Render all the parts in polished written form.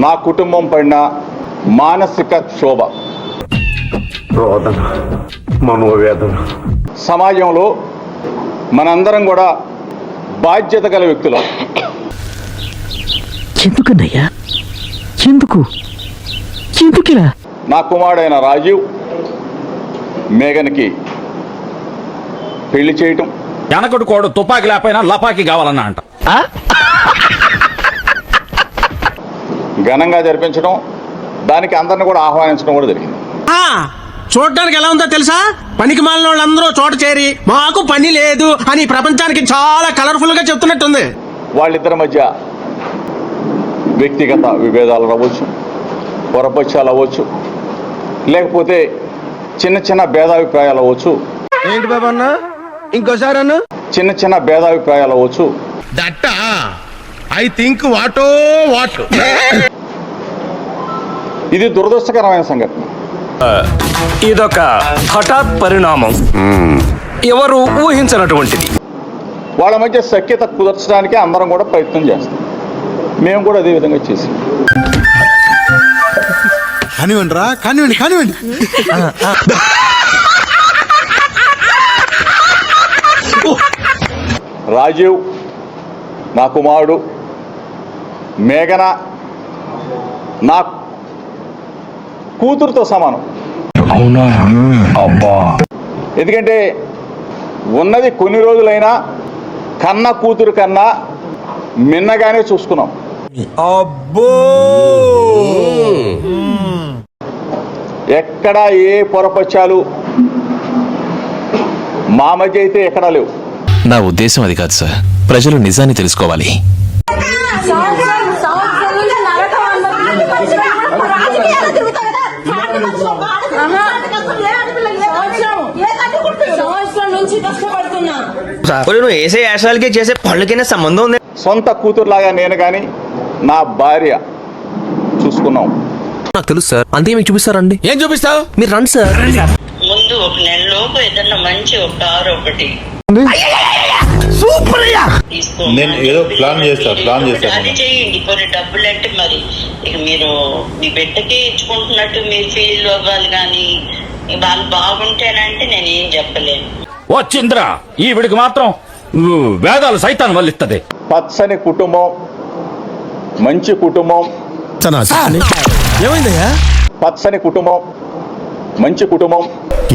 నా కుటుంబం పడిన మానసిక క్షోభ, రోదన, మనోవేదన. సమాజంలో మనందరం కూడా బాధ్యత గల వ్యక్తులు. ఎందుకన్నయ్యా? ఎందుకిలా? నా కుమారుడైన రాజీవ్ మేఘన్కి పెళ్లి చేయటం, వెనకడు కోడు తుపాకి లేకపోయినా లపాకి కావాలన్నా అంట ఘనంగా జరిపించడం, దానికి అందరిని కూడా ఆహ్వానించడం కూడా జరిగింది. చూడడానికి ఎలా ఉందో తెలుసా? పనికి మాలిన వాళ్ళందరూ చోట చేరి మాకు పని లేదు అని ప్రపంచానికి చాలా కలర్ఫుల్ గా చెప్తున్నట్టుంది. వాళ్ళిద్దరి మధ్య వ్యక్తిగత విభేదాలు అవ్వచ్చు, పొరపక్షాలు అవ్వచ్చు, లేకపోతే చిన్న చిన్న భేదాభిప్రాయాలు అవ్వచ్చు. ఏంటి బాబా అన్న? ఇంకోసారి అన్న? చిన్న భేదాభిప్రాయాలు అవ్వచ్చు. దట్ ఐ థింక్ వాట్ ఇది దురదృష్టకరమైన సంఘటన. ఇదొక హఠాత్ పరిణామం, ఎవరు ఊహించినటువంటిది. వాళ్ళ మధ్య సఖ్యత కుదర్చడానికి అందరం కూడా ప్రయత్నం చేస్తాం. మేము కూడా అదే విధంగా చేసాం. కానివ్వండి. రాజీవ్ నా కుమారుడు, మేఘన నా కూతురుతో సమానం. అవునా? అబ్బా. ఎందుకంటే ఉన్నది కొన్ని రోజులైనా కన్న కూతురు కన్నా మిన్నగానే చూసుకున్నాం. అబ్బో, ఎక్కడా ఏ పొరపచ్చాలు మా మధ్య అయితే ఎక్కడా లేవు. నా ఉద్దేశం అది కాదు సార్, ప్రజలు నిజాన్ని తెలుసుకోవాలి. నువ్వు వేసే యాశాలకి చేసే పళ్ళకైనా సంబంధం ఉంది. సొంత కూతురులాగా నేను కానీ నా భార్య చూసుకున్నాం. నాకు తెలుసు సార్, అంతే మీకు చూపిస్తారండి. ఏం చూపిస్తావు? మీరు రండి సార్. ముందు ఒక నెలలోపు ఏదన్నా మంచి ఒక కారు ఒకటి నేను ఏదో ప్లాన్ చేస్తాను. అది చేయండి. కొన్ని డబ్బులు అంటే మరి ఇక మీరు మీ బిడ్డకి ఇచ్చుకుంటున్నట్టు మీరు ఫీల్ అవ్వాలి, కానీ వాళ్ళు బాగుంటేనంటే నేను ఏం చెప్పలేను. వచ్చింద్రా ఈవిడికి మాత్రం వేదాలు సైతాన్ని వల్లిస్తుంది. పచ్చని కుటుంబం, మంచి కుటుంబం. ఏమైందయ్యా? పచ్చని కుటుంబం, మంచి కుటుంబం.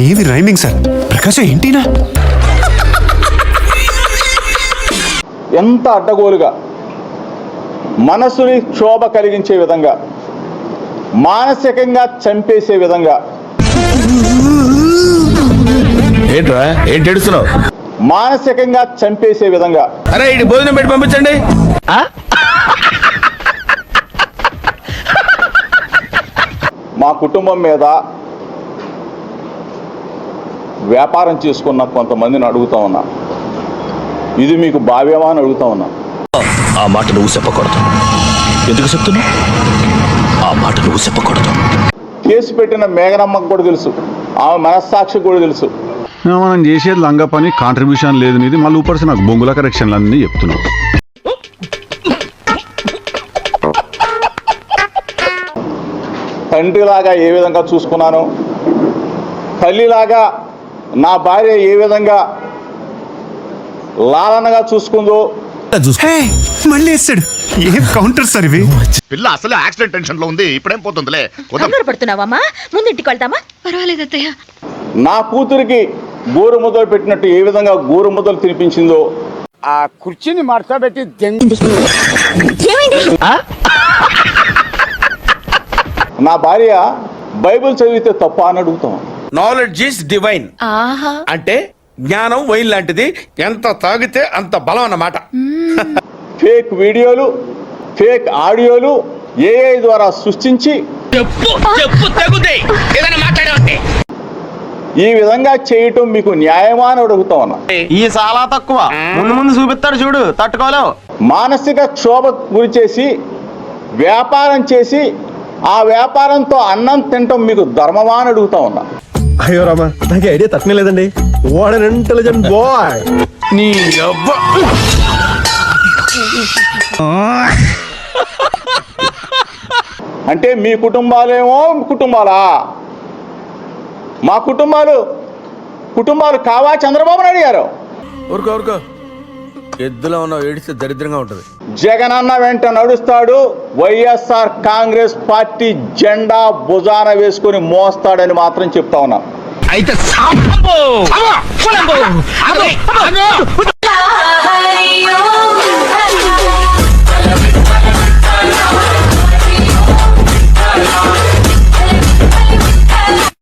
ఏది రైమింగ్ సార్? ప్రకాశం ఏంటినా? ఎంత అడ్డగోలుగా మనసుని క్షోభ కలిగించే విధంగా, మానసికంగా చంపేసే విధంగా. ఏంట్రా ఏంటి ఏడుస్తున్నావు? మానసికంగా చంపేసే విధంగా. అరే ఇటు భోజనం పెట్టి పంపించండి. మా కుటుంబం మీద వ్యాపారం చేసుకున్న కొంతమందిని అడుగుతా ఉన్నా, ఇది మీకు భావ్యమా అని అడుగుతా ఉన్నా. ఆ మాట నువ్వు చెప్పకూడదు. ఎందుకు చెప్తున్నావు? ఆ మాట నువ్వు చెప్పకూడదు. కేసు పెట్టిన మేఘనమ్మకు కూడా తెలుసు, ఆమె మనస్సాక్షి కూడా తెలుసు. మనం చేసేది లంగా పని, కాంట్రిబ్యూషన్ లేదు నీది. మళ్ళీ ఊపర్సి నాకు బొంగుల కరెక్షన్లు అన్నీ చెప్తున్నావు. తండ్రిలాగా ఏ విధంగా చూసుకున్నాను, తల్లిలాగా నా భార్య ఏ విధంగా లాలనగా చూసుకుందో. మళ్ళీ వేస్తాడు. ఏం కౌంటర్ సార్ ఇవి? పిల్ల అసలు యాక్సిడెంట్ టెన్షన్ లో ఉంది, ఇప్పుడేం పోతుందిలే. పడుతున్నావమ్మా, ముందు ఇంటికి వెళ్తామా? పర్వాలేదు అత్తయ్య. నా కూతురికి గోరు ముద్దలు పెట్టినట్టు ఏ విధంగా గోరు ముద్దలు తినిపించిందో. ఆ కుర్చీని మార్చబెట్టి నా భార్య బైబిల్ చదివితే తప్ప అని అడుగుతాం. నాలెడ్జ్ ఈస్ డివైన్ అంటే జ్ఞానం వైన్ లాంటిది, ఎంత తాగితే అంత బలం అన్నమాట. ఫేక్ వీడియోలు, ఫేక్ ఆడియోలు ఏఐ ద్వారా సృష్టించి ఈ విధంగా చేయటం మీకు న్యాయమా అని అడుగుతా ఉన్నా. ఈ చాలా తక్కువ, ముందు చూపిస్తాడు చూడు, తట్టుకోలేవు. మానసిక క్షోభ గురి చేసి వ్యాపారం చేసి ఆ వ్యాపారంతో అన్నం తినటం మీకు ధర్మమా అని అడుగుతా ఉన్నా. అయ్యో రామా, నాకు ఐడియా తట్టనే లేదండి. What an intelligent boy. నీ అబ్బా. అంటే మీ కుటుంబాలేమో కుటుంబాలా? మా కుటుంబాలు కావా చంద్రబాబు నాయుడు గారు? ఊరుకో ఎద్దులో ఉన్న ఏడిస్తే దరిద్రంగా ఉంటుంది. జగనన్న వెంట నడుస్తాడు, వైఎస్ఆర్ కాంగ్రెస్ పార్టీ జెండా భుజాన వేసుకుని మోస్తాడని మాత్రం చెప్తా ఉన్నా. అయితే